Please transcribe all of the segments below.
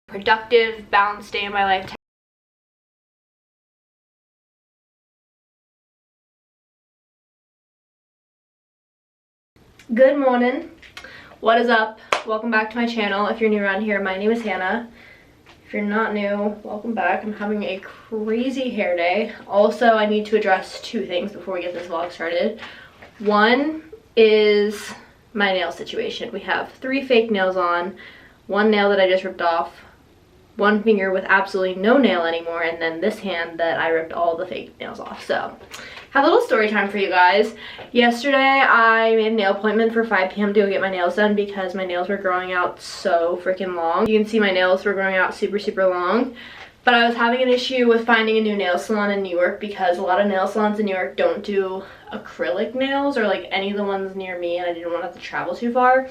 productive, balanced day in my life. Good morning. What is up? Welcome back to my channel. If you're new around here, my name is Hannah. If you're not new, welcome back. I'm having a crazy hair day. Also, I need to address two things before we get this vlog started. One is my nail situation. We have 3 fake nails on, 1 nail that I just ripped off, 1 finger with absolutely no nail anymore, and then this hand that I ripped all the fake nails off. So, have a little story time for you guys. Yesterday, I made a nail appointment for 5 p.m. to go get my nails done because my nails were growing out so freaking long. You can see my nails were growing out super long. But I was having an issue with finding a new nail salon in New York because a lot of nail salons in New York don't do acrylic nails or like any of the ones near me, and I didn't want to have to travel too far.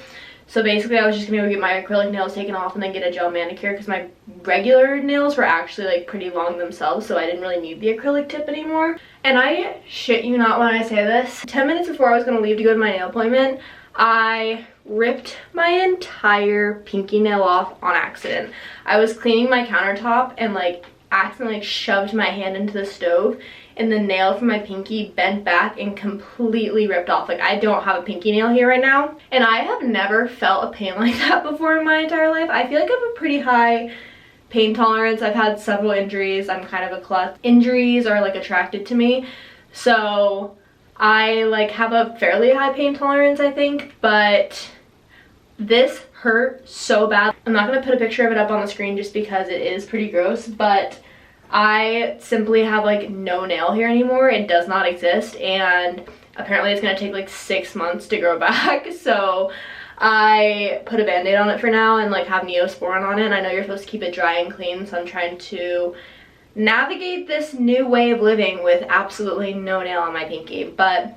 So basically I was just gonna go get my acrylic nails taken off and then get a gel manicure because my regular nails were actually like pretty long themselves, so I didn't really need the acrylic tip anymore. And I shit you not when I say this, 10 minutes before I was gonna leave to go to my nail appointment, I ripped my entire pinky nail off on accident. I was cleaning my countertop and like accidentally shoved my hand into the stove, and the nail from my pinky bent back and completely ripped off. Like, I don't have a pinky nail here right now, and I have never felt a pain like that before in my entire life. I feel like I have a pretty high pain tolerance. I've had several injuries. I'm kind of a klutz. Injuries are like attracted to me, so I like have a fairly high pain tolerance, I think, but this hurt so bad. I'm not gonna put a picture of it up on the screen just because it is pretty gross, but I simply have like no nail here anymore. It does not exist, and apparently it's gonna take like 6 months to grow back. So I put a band-aid on it for now and like have Neosporin on it. And I know you're supposed to keep it dry and clean, so I'm trying to navigate this new way of living with absolutely no nail on my pinky. But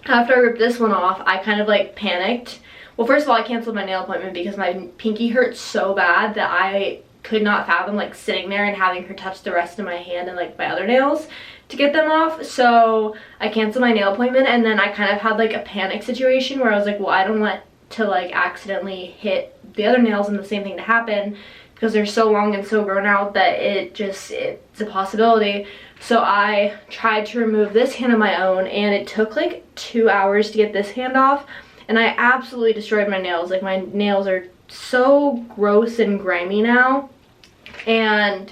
after I ripped this one off, I kind of like panicked. Well, first of all, I canceled my nail appointment because my pinky hurt so bad that I could not fathom like sitting there and having her touch the rest of my hand and like my other nails to get them off. So I canceled my nail appointment, and then I kind of had like a panic situation where I was like, well, I don't want to like accidentally hit the other nails and the same thing to happen because they're so long and so grown out that it's a possibility. So I tried to remove this hand of my own, and it took like 2 hours to get this hand off, and I absolutely destroyed my nails. Like, my nails are so gross and grimy now, and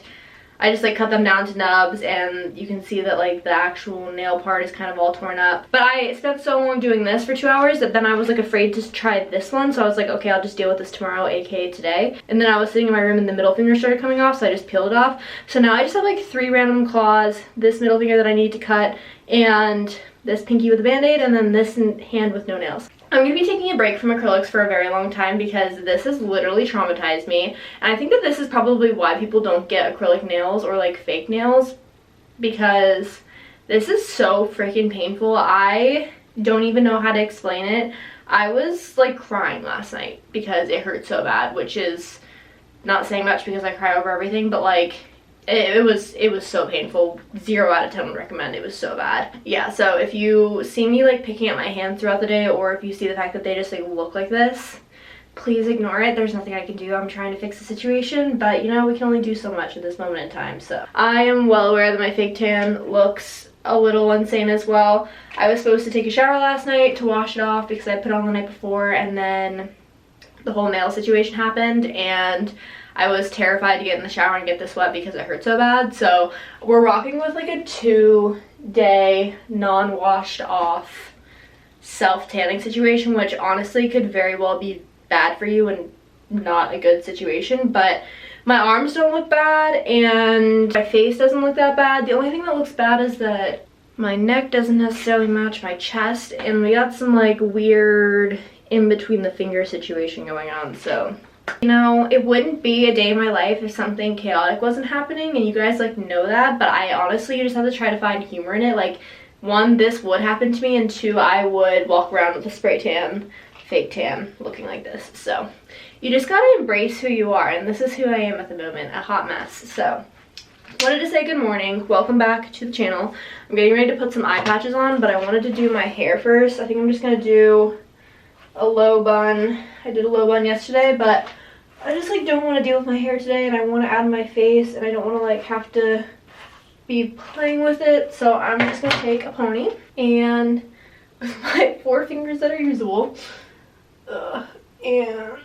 I just like cut them down to nubs, and you can see that like the actual nail part is kind of all torn up. But I spent so long doing this for 2 hours that then I was like afraid to try this one, so I was like, okay, I'll just deal with this tomorrow, aka today. And then I was sitting in my room and the middle finger started coming off, so I just peeled it off. So now I just have like 3 random claws, this middle finger that I need to cut, and this pinky with a band-aid, and then this hand with no nails. I'm going to be taking a break from acrylics for a very long time because this has literally traumatized me. And I think that this is probably why people don't get acrylic nails or like fake nails, because this is so freaking painful. I don't even know how to explain it. I was like crying last night because it hurt so bad, which is not saying much because I cry over everything, but like it was so painful. 0 out of 10 would recommend. It was so bad. Yeah, so if you see me like picking at my hands throughout the day, or if you see the fact that they just like look like this, please ignore it. There's nothing I can do. I'm trying to fix the situation, but you know, we can only do so much at this moment in time. So I am well aware that my fake tan looks a little insane as well. I was supposed to take a shower last night to wash it off because I put it on the night before, and then the whole nail situation happened, and I was terrified to get in the shower and get this wet because it hurt so bad. So we're rocking with like a 2-day non-washed off self-tanning situation, which honestly could very well be bad for you and not a good situation. But my arms don't look bad and my face doesn't look that bad. The only thing that looks bad is that my neck doesn't necessarily match my chest, and we got some like weird in between the finger situation going on. So, you know, it wouldn't be a day in my life if something chaotic wasn't happening, and you guys like know that, but I honestly just have to try to find humor in it. Like, 1, this would happen to me, and 2, I would walk around with a spray tan, fake tan, looking like this. So you just gotta embrace who you are, and this is who I am at the moment, a hot mess. So wanted to say good morning, welcome back to the channel. I'm getting ready to put some eye patches on, but I wanted to do my hair first. I think I'm just gonna do a low bun. I did a low bun yesterday, but I just like don't want to deal with my hair today, and I want to add my face, and I don't want to like have to be playing with it. So I'm just gonna take a pony and with my 4 fingers that are usable, and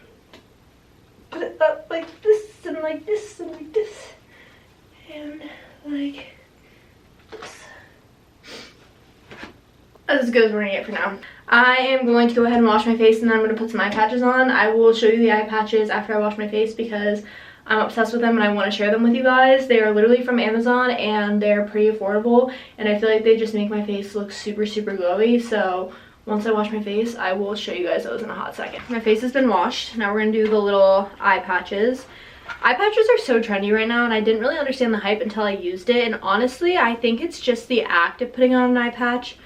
put it up like this and like this and like this and like this. That's as good as we're gonna get for now. I am going to go ahead and wash my face, and then I'm going to put some eye patches on. I will show you the eye patches after I wash my face because I'm obsessed with them and I want to share them with you guys. They are literally from Amazon and they're pretty affordable, and I feel like they just make my face look super glowy. So once I wash my face, I will show you guys those in a hot second. My face has been washed. Now we're going to do the little eye patches. Eye patches are so trendy right now, and I didn't really understand the hype until I used it, and honestly I think it's just the act of putting on an eye patch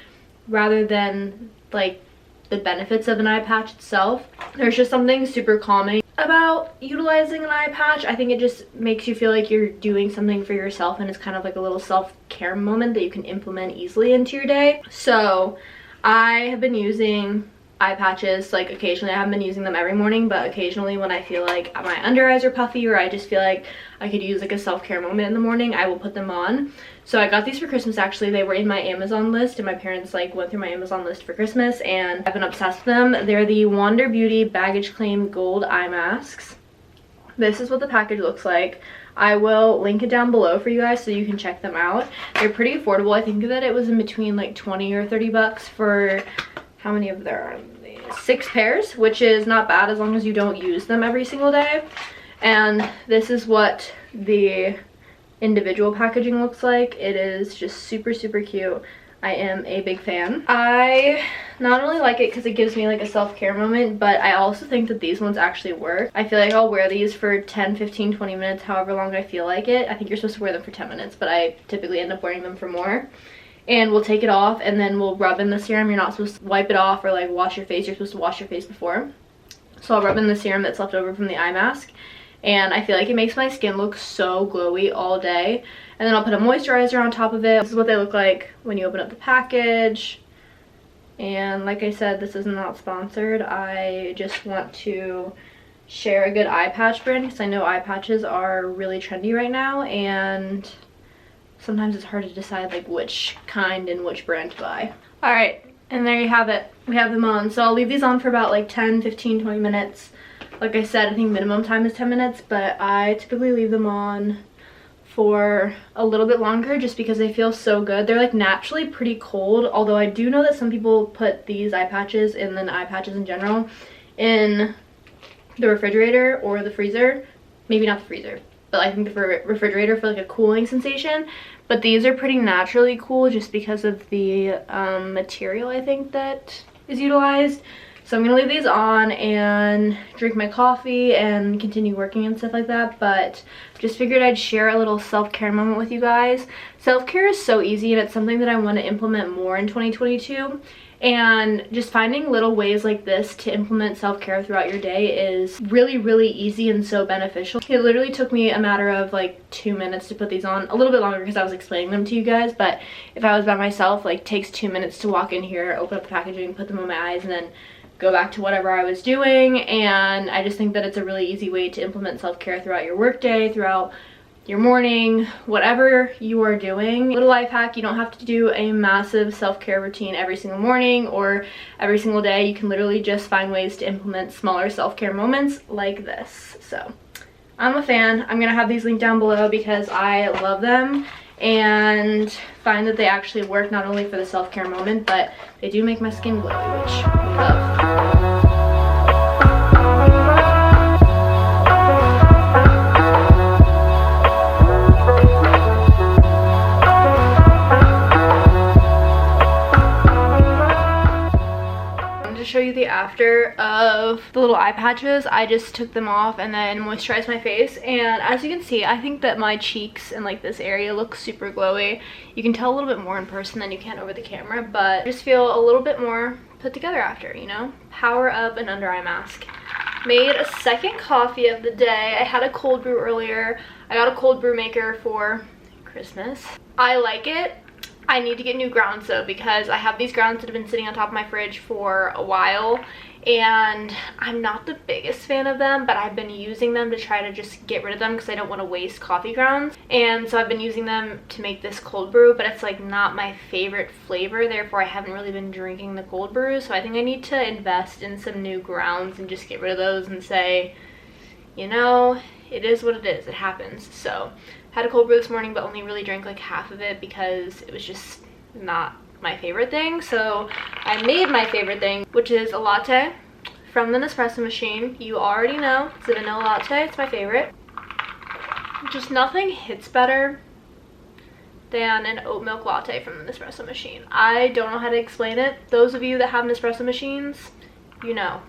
rather than like the benefits of an eye patch itself. There's just something super calming about utilizing an eye patch. I think it just makes you feel like you're doing something for yourself, and it's kind of like a little self-care moment that you can implement easily into your day. So I have been using eye patches like occasionally. I haven't been using them every morning, but occasionally when I feel like my under eyes are puffy or I just feel like I could use like a self-care moment in the morning, I will put them on. So I got these for Christmas actually. They were in my Amazon list, and my parents like went through my Amazon list for Christmas, and I've been obsessed with them. They're the Wander Beauty Baggage Claim Gold Eye Masks. This is what the package looks like. I will link it down below for you guys so you can check them out. They're pretty affordable. I think that it was in between like 20 or 30 bucks for, how many of there are? 6 pairs, which is not bad as long as you don't use them every single day. And this is what the individual packaging looks like. It is just super cute. I am a big fan. I not only like it because it gives me like a self-care moment, but I also think that these ones actually work. I feel like I'll wear these for 10, 15, 20 minutes, however long I feel like it. I think you're supposed to wear them for 10 minutes, but I typically end up wearing them for more. And we'll take it off and then we'll rub in the serum. You're not supposed to wipe it off or like wash your face. You're supposed to wash your face before. So I'll rub in the serum that's left over from the eye mask, and I feel like it makes my skin look so glowy all day. And then I'll put a moisturizer on top of it. This is what they look like when you open up the package. And like I said, this is not sponsored. I just want to share a good eye patch brand because I know eye patches are really trendy right now, and sometimes it's hard to decide like which kind and which brand to buy. All right, and there you have it. We have them on. So I'll leave these on for about like 10, 15, 20 minutes. Like I said, I think minimum time is 10 minutes, but I typically leave them on for a little bit longer just because they feel so good. They're like naturally pretty cold, although I do know that some people put these eye patches and then eye patches in general in the refrigerator or the freezer. Maybe not the freezer, but I think the refrigerator for like a cooling sensation. But these are pretty naturally cool just because of the material I think that is utilized. So I'm gonna leave these on and drink my coffee and continue working and stuff like that, but just figured I'd share a little self-care moment with you guys. Self-care is so easy, and it's something that I want to implement more in 2022. And just finding little ways like this to implement self-care throughout your day is really easy and so beneficial. It literally took me a matter of like 2 minutes to put these on. A little bit longer because I was explaining them to you guys, but if I was by myself, like takes 2 minutes to walk in here, open up the packaging, put them on my eyes, and then go back to whatever I was doing. And I just think that it's a really easy way to implement self-care throughout your workday, throughout your morning, whatever you are doing. Little life hack: you don't have to do a massive self-care routine every single morning or every single day. You can literally just find ways to implement smaller self-care moments like this. So I'm a fan. I'm gonna have these linked down below because I love them and find that they actually work not only for the self-care moment, but they do make my skin glowy, which we love. Show you the after of the little eye patches. I just took them off and then moisturized my face, and as you can see, I think that my cheeks and like this area look super glowy. You can tell a little bit more in person than you can over the camera, but I just feel a little bit more put together after, you know? Power of an under eye mask. Made a second coffee of the day. I had a cold brew earlier. I got a cold brew maker for Christmas. I like it. I need to get new grounds though, because I have these grounds that have been sitting on top of my fridge for a while and I'm not the biggest fan of them, but I've been using them to try to just get rid of them because I don't want to waste coffee grounds. And so I've been using them to make this cold brew, but it's like not my favorite flavor, therefore I haven't really been drinking the cold brew. So I think I need to invest in some new grounds and just get rid of those and say, you know, it is what it is, it happens. So had a cold brew this morning, but only really drank like half of it because it was just not my favorite thing. So I made my favorite thing, which is a latte from the Nespresso machine. You already know it's a vanilla latte, it's my favorite. Just nothing hits better than an oat milk latte from the Nespresso machine. I don't know how to explain it. Those of you that have Nespresso machines, you know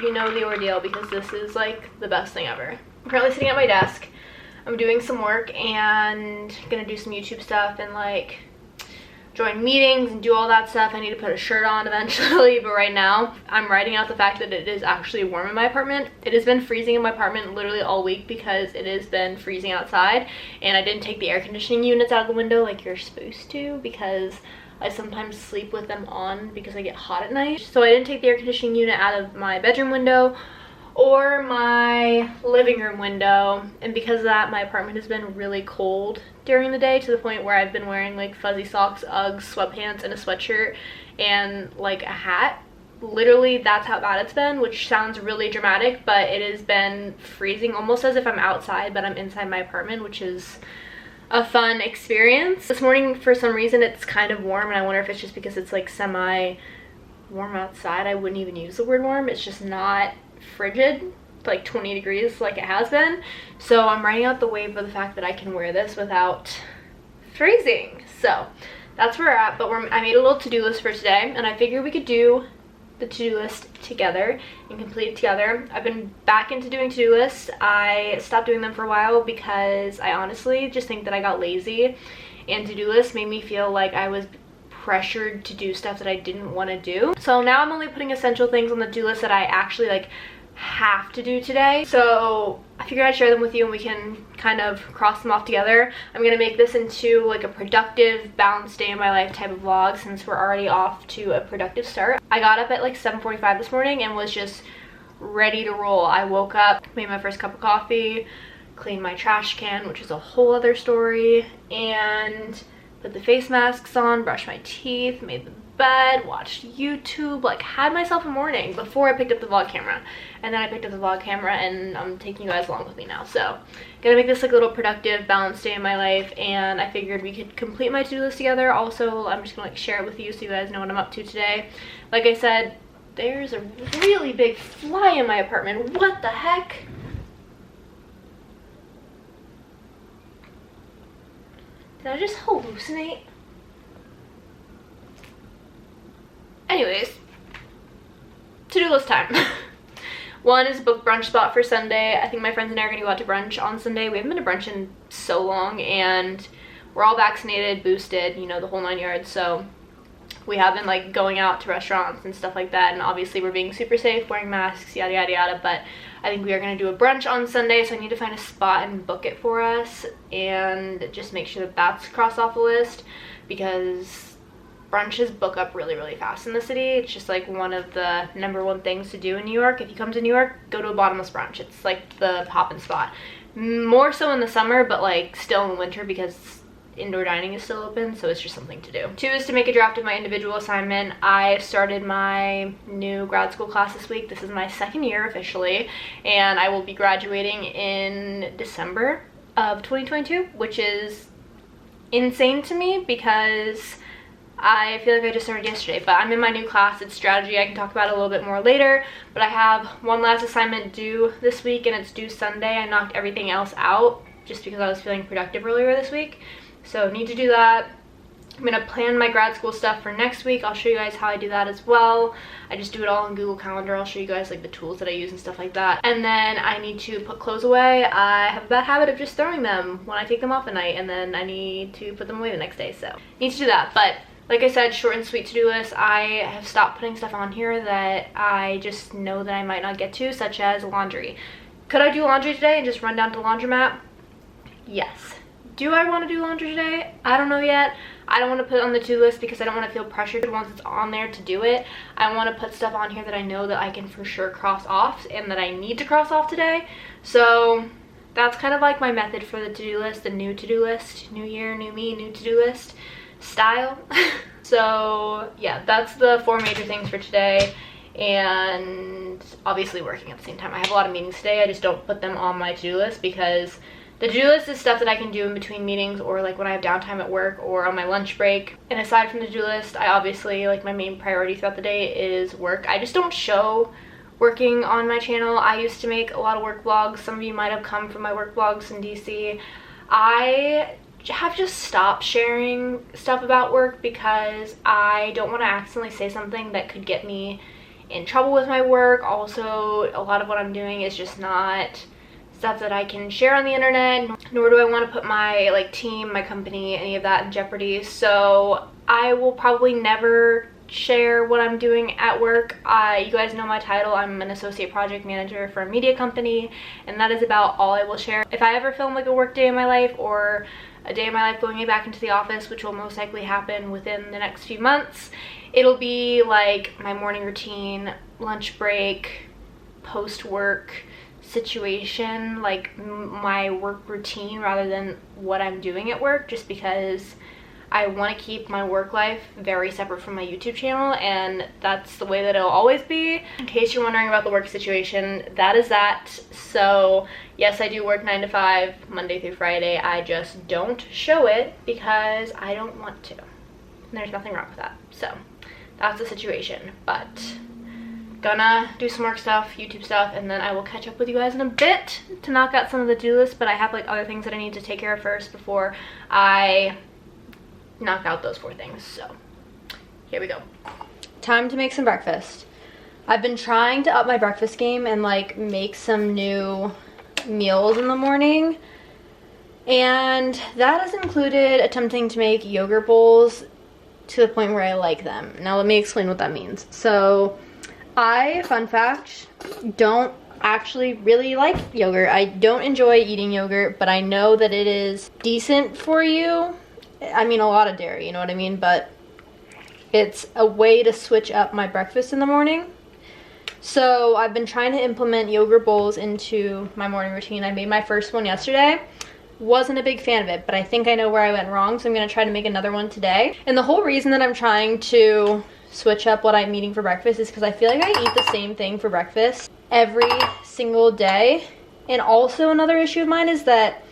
the ordeal, because this is like the best thing ever. I'm currently sitting at my desk. I'm doing some work and gonna do some YouTube stuff and like join meetings and do all that stuff. I need to put a shirt on eventually, but right now I'm writing out the fact that it is actually warm in my apartment. It has been freezing in my apartment literally all week because it has been freezing outside, and I didn't take the air conditioning units out of the window like you're supposed to, because I sometimes sleep with them on because I get hot at night. So I didn't take the air conditioning unit out of my bedroom window or my living room window, and because of that my apartment has been really cold during the day, to the point where I've been wearing like fuzzy socks, Uggs, sweatpants, and a sweatshirt and like a hat. Literally that's how bad it's been, which sounds really dramatic, but it has been freezing, almost as if I'm outside but I'm inside my apartment, which is a fun experience. This morning for some reason it's kind of warm, and I wonder if it's just because it's like semi warm outside. I wouldn't even use the word warm, it's just not frigid, like 20 degrees like it has been. So I'm riding out the wave of the fact that I can wear this without freezing. So that's where we're at. But I made a little to-do list for today, and I figured we could do the to-do list together and complete it together. I've been back into doing to-do lists. I stopped doing them for a while because I honestly just think that I got lazy, and to-do lists made me feel like I was pressured to do stuff that I didn't want to do. So now I'm only putting essential things on the to-do list that I actually like have to do today. So I figured I'd share them with you and we can kind of cross them off together. I'm gonna make this into like a productive, balanced day in my life type of vlog, since we're already off to a productive start. I got up at like 7:45 this morning and was just ready to roll. I woke up, made my first cup of coffee, cleaned my trash can, which is a whole other story, and put the face masks on, brushed my teeth, made the bed, watched YouTube, like had myself a morning before I picked up the vlog camera. And then I picked up the vlog camera and I'm taking you guys along with me now. So gonna make this like a little productive, balanced day in my life, and I figured we could complete my to-do list together. Also, I'm just gonna like share it with you so you guys know what I'm up to today. Like I said, there's a really big fly in my apartment. What the heck? Did I just hallucinate? Anyways, to-do list time. One is book brunch spot for Sunday. I think my friends and I are gonna go out to brunch on Sunday. We haven't been to brunch in so long, and we're all vaccinated, boosted, you know, the whole 9 yards. So we have been like going out to restaurants and stuff like that, and obviously we're being super safe, wearing masks, yada yada yada. But I think we are gonna do a brunch on Sunday, so I need to find a spot and book it for us and just make sure that that's crossed off the list, because brunches book up really, really fast in the city. It's just like one of the #1 things to do in New York. If you come to New York, go to a bottomless brunch. It's like the poppin' spot. More so in the summer, but like still in the winter because indoor dining is still open, so it's just something to do. 2 is to make a draft of my individual assignment. I started my new grad school class this week. This is my 2nd year officially, and I will be graduating in December of 2022, which is insane to me because I feel like I just started yesterday. But I'm in my new class. It's strategy. I can talk about it a little bit more later, but I have one last assignment due this week, and it's due Sunday. I knocked everything else out just because I was feeling productive earlier this week, so need to do that. I'm gonna plan my grad school stuff for next week. I'll show you guys how I do that as well. I just do it all in Google Calendar. I'll show you guys like the tools that I use and stuff like that. And then I need to put clothes away. I have a bad habit of just throwing them when I take them off at night, and then I need to put them away the next day, so need to do that. But like I said, short and sweet to-do list. I have stopped putting stuff on here that I just know that I might not get to, such as laundry. Could I do laundry today and just run down to the laundromat? Yes. Do I want to do laundry today? I don't know yet. I don't want to put it on the to-do list because I don't want to feel pressured once it's on there to do it. I want to put stuff on here that I know that I can for sure cross off and that I need to cross off today. So that's kind of like my method for the to-do list, the new to-do list, new year, new me, new to-do list style. So yeah, that's the 4 major things for today. And obviously working at the same time. I have a lot of meetings today. I just don't put them on my to-do list because the to-do list is stuff that I can do in between meetings or like when I have downtime at work or on my lunch break. And aside from the to-do list, I obviously, like, my main priority throughout the day is work. I just don't show working on my channel. I used to make a lot of work vlogs. Some of you might have come from my work vlogs in DC. I have just stopped sharing stuff about work because I don't want to accidentally say something that could get me in trouble with my work. Also, a lot of what I'm doing is just not stuff that I can share on the internet, nor do I want to put my like team, my company, any of that in jeopardy. So I will probably never share what I'm doing at work. You guys know my title. I'm an associate project manager for a media company, and that is about all I will share. If I ever film like a work day in my life or a day in my life going back into the office, which will most likely happen within the next few months, it'll be like my morning routine, lunch break, post-work situation, like my work routine rather than what I'm doing at work, just because I want to keep my work life very separate from my YouTube channel, and that's the way that it'll always be. In case you're wondering about the work situation, that is that. So yes, I do work 9 to 5, Monday through Friday. I just don't show it because I don't want to. And there's nothing wrong with that. So that's the situation. But gonna do some work stuff, YouTube stuff, and then I will catch up with you guys in a bit to knock out some of the to-do list. But I have like other things that I need to take care of first before I knock out those 4 things. So here we go. Time to make some breakfast. I've been trying to up my breakfast game and like make some new meals in the morning, and that has included attempting to make yogurt bowls to the point where I like them. Now let me explain what that means. So I, fun fact, don't actually really like yogurt. I don't enjoy eating yogurt, but I know that it is decent for you. I mean, a lot of dairy, you know what I mean? But it's a way to switch up my breakfast in the morning. So I've been trying to implement yogurt bowls into my morning routine. I made my first one yesterday. Wasn't a big fan of it, but I think I know where I went wrong, so I'm going to try to make another one today. And the whole reason that I'm trying to switch up what I'm eating for breakfast is because I feel like I eat the same thing for breakfast every single day. And also another issue of mine is that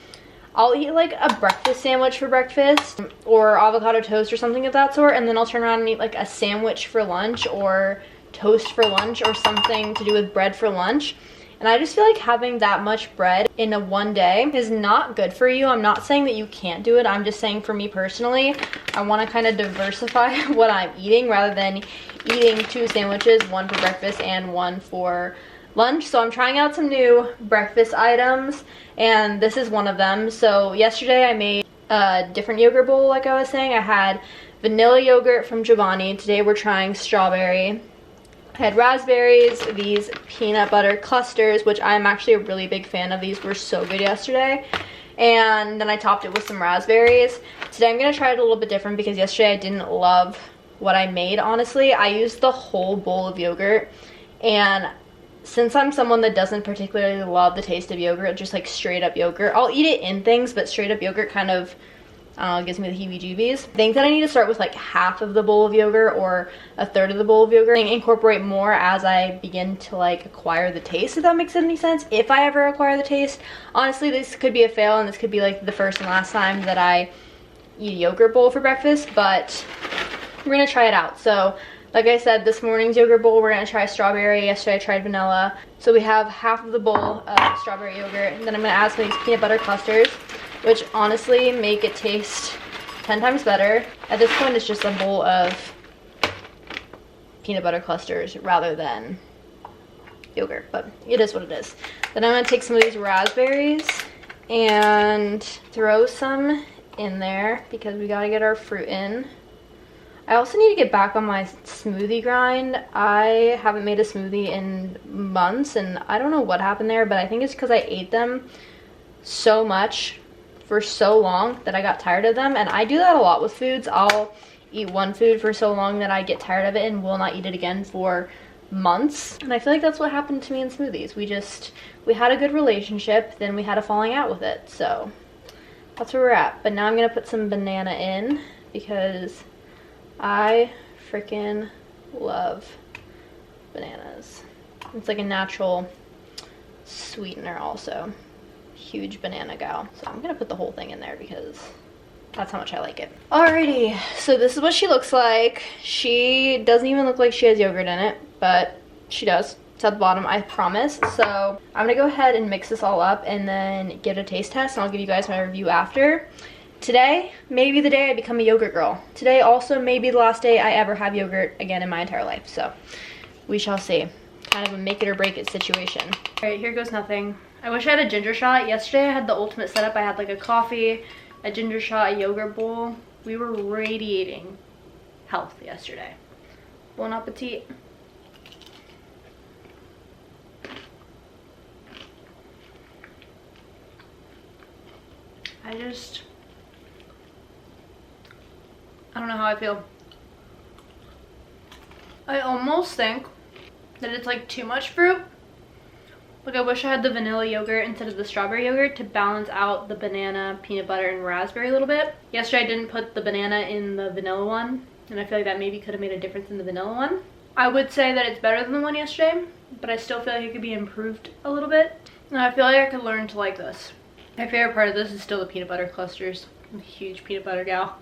I'll eat like a breakfast sandwich for breakfast or avocado toast or something of that sort, and then I'll turn around and eat like a sandwich for lunch or toast for lunch or something to do with bread for lunch. And I just feel like having that much bread in a one day is not good for you. I'm not saying that you can't do it. I'm just saying for me personally, I want to kind of diversify what I'm eating rather than eating 2 sandwiches, one for breakfast and one for lunch. So I'm trying out some new breakfast items, and this is one of them. So yesterday I made a different yogurt bowl, like I was saying. I had vanilla yogurt from Giovanni. Today we're trying strawberry. I had raspberries, these peanut butter clusters, which I'm actually a really big fan of. These were so good yesterday. And then I topped it with some raspberries. Today I'm going to try it a little bit different because yesterday I didn't love what I made, honestly. I used the whole bowl of yogurt, and since I'm someone that doesn't particularly love the taste of yogurt, just like straight up yogurt, I'll eat it in things, but straight up yogurt kind of gives me the heebie-jeebies. I think that I need to start with like half of the bowl of yogurt or a third of the bowl of yogurt and incorporate more as I begin to like acquire the taste, if that makes any sense. If I ever acquire the taste. Honestly, this could be a fail, and this could be like the first and last time that I eat a yogurt bowl for breakfast, but we're gonna try it out. So like I said, this morning's yogurt bowl, we're gonna try strawberry. Yesterday I tried vanilla. So we have half of the bowl of strawberry yogurt, and then I'm gonna add some of these peanut butter clusters, which honestly make it taste 10 times better. At this point, it's just a bowl of peanut butter clusters rather than yogurt, but it is what it is. Then I'm gonna take some of these raspberries and throw some in there because we gotta get our fruit in. I also need to get back on my smoothie grind. I haven't made a smoothie in months, and I don't know what happened there, but I think it's because I ate them so much for so long that I got tired of them. And I do that a lot with foods. I'll eat one food for so long that I get tired of it and will not eat it again for months. And I feel like that's what happened to me in smoothies. We had a good relationship, then we had a falling out with it. So that's where we're at. But now I'm gonna put some banana in because I freaking love bananas. It's like a natural sweetener also. Huge banana gal. So I'm gonna put the whole thing in there because that's how much I like it. Alrighty, so this is what she looks like. She doesn't even look like she has yogurt in it, but she does. It's at the bottom, I promise. So I'm gonna go ahead and mix this all up and then get a taste test, and I'll give you guys my review after. Today, maybe the day I become a yogurt girl. Today also may be the last day I ever have yogurt again in my entire life. So we shall see. Kind of a make it or break it situation. All right, here goes nothing. I wish I had a ginger shot. Yesterday I had the ultimate setup. I had like a coffee, a ginger shot, a yogurt bowl. We were radiating health yesterday. Bon appetit. I don't know how I feel. I almost think that it's like too much fruit. Like I wish I had the vanilla yogurt instead of the strawberry yogurt to balance out the banana, peanut butter, and raspberry a little bit. Yesterday I didn't put the banana in the vanilla one, and I feel like that maybe could have made a difference in the vanilla one. I would say that it's better than the one yesterday, but I still feel like it could be improved a little bit. And I feel like I could learn to like this. My favorite part of this is still the peanut butter clusters. I'm a huge peanut butter gal.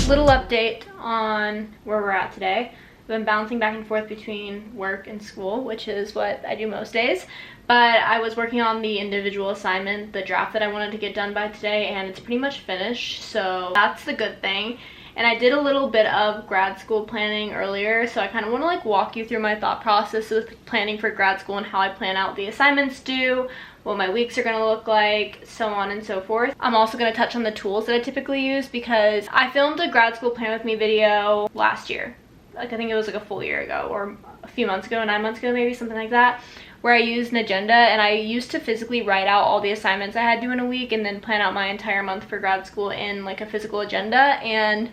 Little update on where we're at today. I've been bouncing back and forth between work and school, which is what I do most days. But I was working on the individual assignment, the draft that I wanted to get done by today, and it's pretty much finished, so that's the good thing. And I did a little bit of grad school planning earlier, so I kind of want to like walk you through my thought process with planning for grad school and how I plan out the assignments due, what my weeks are going to look like, so on and so forth. I'm also going to touch on the tools that I typically use because I filmed a grad school plan with me video last year. Like I think it was like a full year ago or a few months ago, 9 months ago maybe, something like that, where I used an agenda, and I used to physically write out all the assignments I had due in a week and then plan out my entire month for grad school in like a physical agenda. And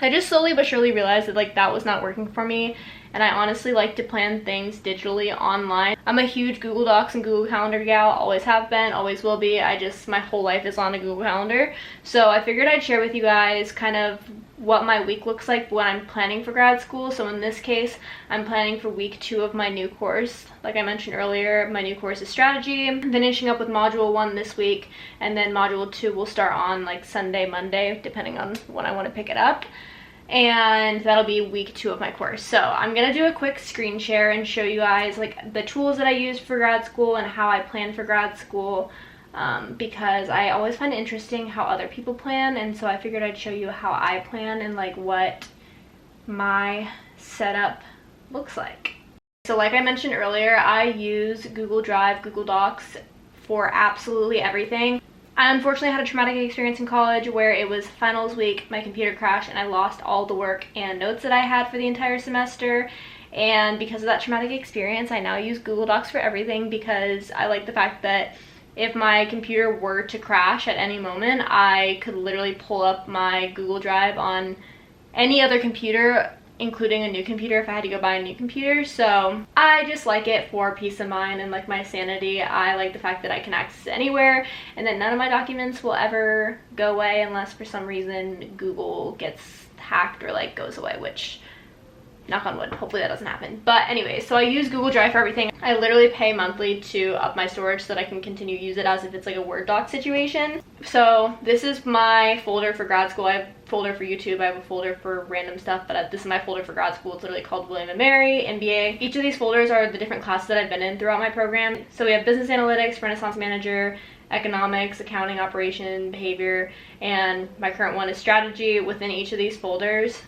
I just slowly but surely realized that like that was not working for me, and I honestly like to plan things digitally online. I'm a huge Google Docs and Google Calendar gal, always have been, always will be. My whole life is on a Google Calendar. So I figured I'd share with you guys kind of what my week looks like when I'm planning for grad school. So in this case, I'm planning for week 2 of my new course. Like I mentioned earlier, my new course is strategy. I'm finishing up with module 1 this week, and then module 2 will start on like Sunday, Monday, depending on when I want to pick it up. And that'll be week 2 of my course. So I'm gonna do a quick screen share and show you guys like the tools that I use for grad school and how I plan for grad school, because I always find it interesting how other people plan, and so I figured I'd show you how I plan and like what my setup looks like. So like I mentioned earlier, I use Google Drive, Google Docs for absolutely everything. I unfortunately had a traumatic experience in college where it was finals week, my computer crashed, and I lost all the work and notes that I had for the entire semester. And because of that traumatic experience, I now use Google Docs for everything because I like the fact that if my computer were to crash at any moment, I could literally pull up my Google Drive on any other computer, including a new computer if I had to go buy a new computer. So I just like it for peace of mind and like my sanity. I like the fact that I can access it anywhere and that none of my documents will ever go away unless for some reason Google gets hacked or like goes away, which knock on wood, hopefully that doesn't happen. But anyway, so I use Google Drive for everything. I literally pay monthly to up my storage so that I can continue to use it as if it's like a Word doc situation. So this is my folder for grad school. I have a folder for YouTube, I have a folder for random stuff, but this is my folder for grad school. It's literally called William & Mary, MBA. Each of these folders are the different classes that I've been in throughout my program. So we have business analytics, Renaissance manager, economics, accounting, operation, behavior, and my current one is strategy. Within each of these folders,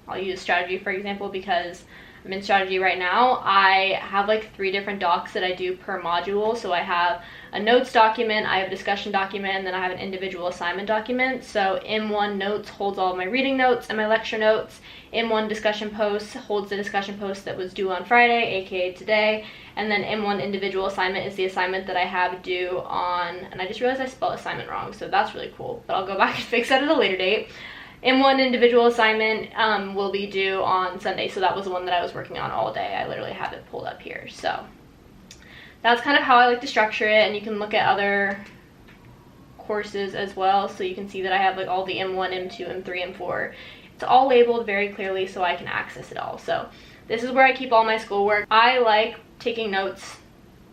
I'll use strategy for example because I'm in strategy right now. I have like 3 different docs that I do per module. So I have a notes document, I have a discussion document, and then I have an individual assignment document. So M1 notes holds all of my reading notes and my lecture notes. M1 discussion post holds the discussion post that was due on Friday, aka today. And then M1 individual assignment is the assignment that I have due on, and I just realized I spelled assignment wrong, so that's really cool, but I'll go back and fix that at a later date. M1 individual assignment will be due on Sunday, so that was the one that I was working on all day. I literally have it pulled up here. So that's kind of how I like to structure it, and you can look at other courses as well, so you can see that I have like all the M1, M2, M3, M4. It's all labeled very clearly so I can access it all. So this is where I keep all my schoolwork. I like taking notes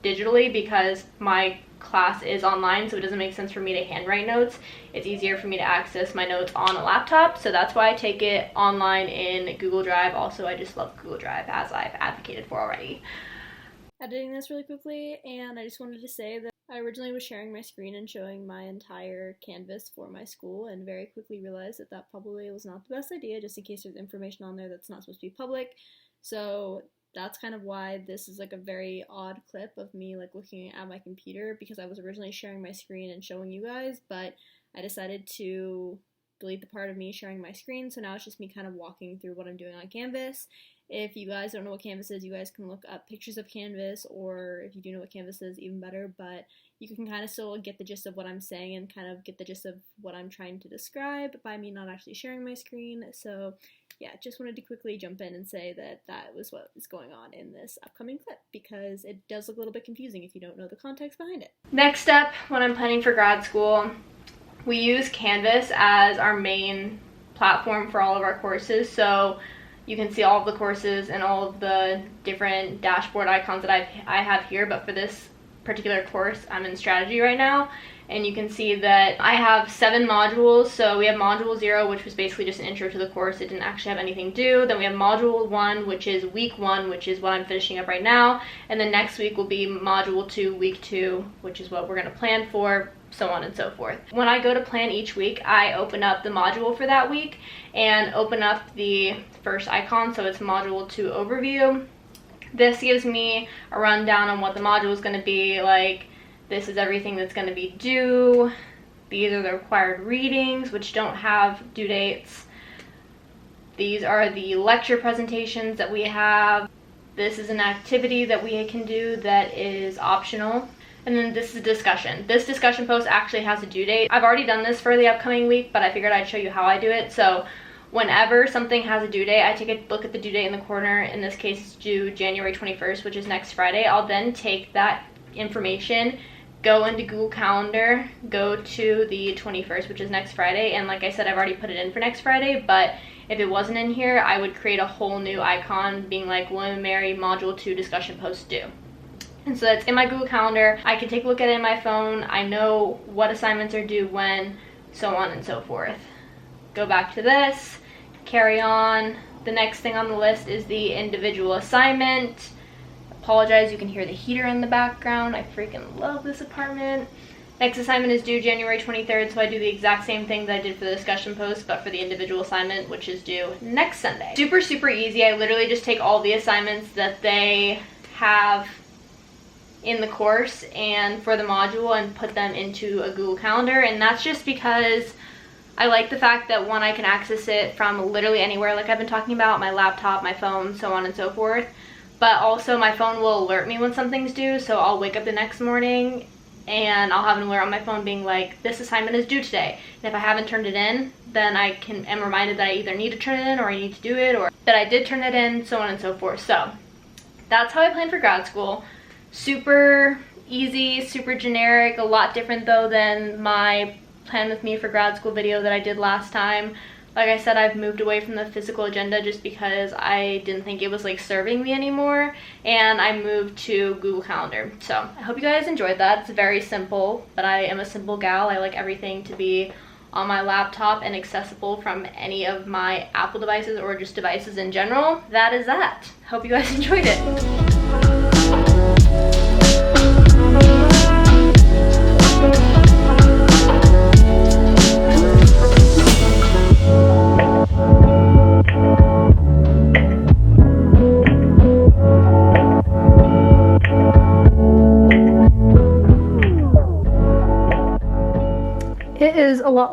digitally because my class is online, so it doesn't make sense for me to handwrite notes. It's easier for me to access my notes on a laptop, so that's why I take it online in Google Drive. Also, I just love Google Drive, as I've advocated for already. Editing this really quickly, and I just wanted to say that I originally was sharing my screen and showing my entire canvas for my school, and very quickly realized that that probably was not the best idea, just in case there's information on there that's not supposed to be public. So that's kind of why this is like a very odd clip of me like looking at my computer, because I was originally sharing my screen and showing you guys, but I decided to delete the part of me sharing my screen, so now it's just me kind of walking through what I'm doing on Canvas. If you guys don't know what Canvas is, you guys can look up pictures of Canvas, or if you do know what Canvas is, even better, but you can kind of still get the gist of what I'm saying and kind of get the gist of what I'm trying to describe by me not actually sharing my screen. So yeah, just wanted to quickly jump in and say that that was what is going on in this upcoming clip, because it does look a little bit confusing if you don't know the context behind it. Next step, when I'm planning for grad school, we use Canvas as our main platform for all of our courses. So you can see all of the courses and all of the different dashboard icons that I have here, but for this particular course, I'm in strategy right now, and you can see that I have 7 modules. So we have module 0, which was basically just an intro to the course. It didn't actually have anything due. Then we have module 1, which is week 1, which is what I'm finishing up right now, and then next week will be module 2, week 2, which is what we're going to plan for, so on and so forth. When I go to plan each week, I open up the module for that week and open up the first icon, so it's module 2 overview. This gives me a rundown on what the module is going to be like. This is everything that's going to be due. These are the required readings, which don't have due dates. These are the lecture presentations that we have. This is an activity that we can do that is optional. And then this is a discussion. This discussion post actually has a due date. I've already done this for the upcoming week, but I figured I'd show you how I do it. So whenever something has a due date, I take a look at the due date in the corner. In this case, it's due January 21st, which is next Friday. I'll then take that information, go into Google Calendar, go to the 21st, which is next Friday. And like I said, I've already put it in for next Friday, but if it wasn't in here, I would create a whole new icon being like William & Mary Module 2 discussion post due. And so that's in my Google Calendar. I can take a look at it in my phone. I know what assignments are due when, so on and so forth. Go back to this, carry on. The next thing on the list is the individual assignment. Apologize, you can hear the heater in the background. I freaking love this apartment. Next assignment is due January 23rd, so I do the exact same thing that I did for the discussion post, but for the individual assignment, which is due next Sunday. Super, super easy. I literally just take all the assignments that they have in the course and for the module and put them into a Google Calendar, and that's just because I like the fact that, one, I can access it from literally anywhere, like I've been talking about, my laptop, my phone, so on and so forth, but also my phone will alert me when something's due. So I'll wake up the next morning and I'll have an alert on my phone being like, this assignment is due today, and if I haven't turned it in, then I am reminded that I either need to turn it in or I need to do it, or that I did turn it in, so on and so forth. So that's how I plan for grad school. Super easy, super generic, a lot different though than my plan with me for grad school video that I did last time. Like I said, I've moved away from the physical agenda just because I didn't think it was like serving me anymore, and I moved to Google Calendar. So I hope you guys enjoyed that. It's very simple, but I am a simple gal. I like everything to be on my laptop and accessible from any of my Apple devices or just devices in general. That is that. Hope you guys enjoyed it.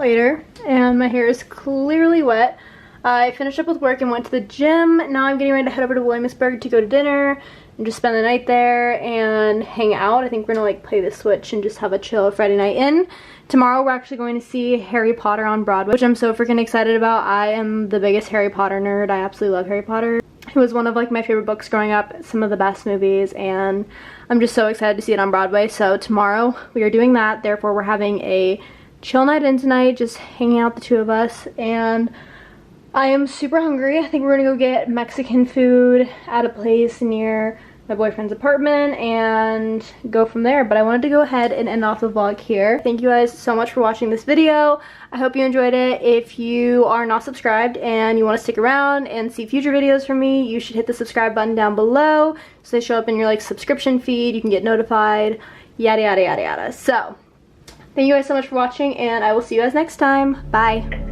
later and my hair is clearly wet. I finished up with work and went to the gym. Now I'm getting ready to head over to Williamsburg to go to dinner and just spend the night there and hang out. I think we're gonna like play the Switch and just have a chill Friday night in. Tomorrow we're actually going to see Harry Potter on Broadway, which I'm so freaking excited about. I am the biggest Harry Potter nerd. I absolutely love Harry Potter. It was one of like my favorite books growing up, some of the best movies, and I'm just so excited to see it on Broadway. So tomorrow we are doing that. Therefore we're having a chill night in tonight, just hanging out the two of us, and I am super hungry. I think we're gonna go get Mexican food at a place near my boyfriend's apartment and go from there. But I wanted to go ahead and end off the vlog here. Thank you guys so much for watching this video. I hope you enjoyed it. If you are not subscribed and you want to stick around and see future videos from me, you should hit the subscribe button down below so they show up in your like subscription feed. You can get notified, yada yada yada yada. So thank you guys so much for watching, and I will see you guys next time. Bye.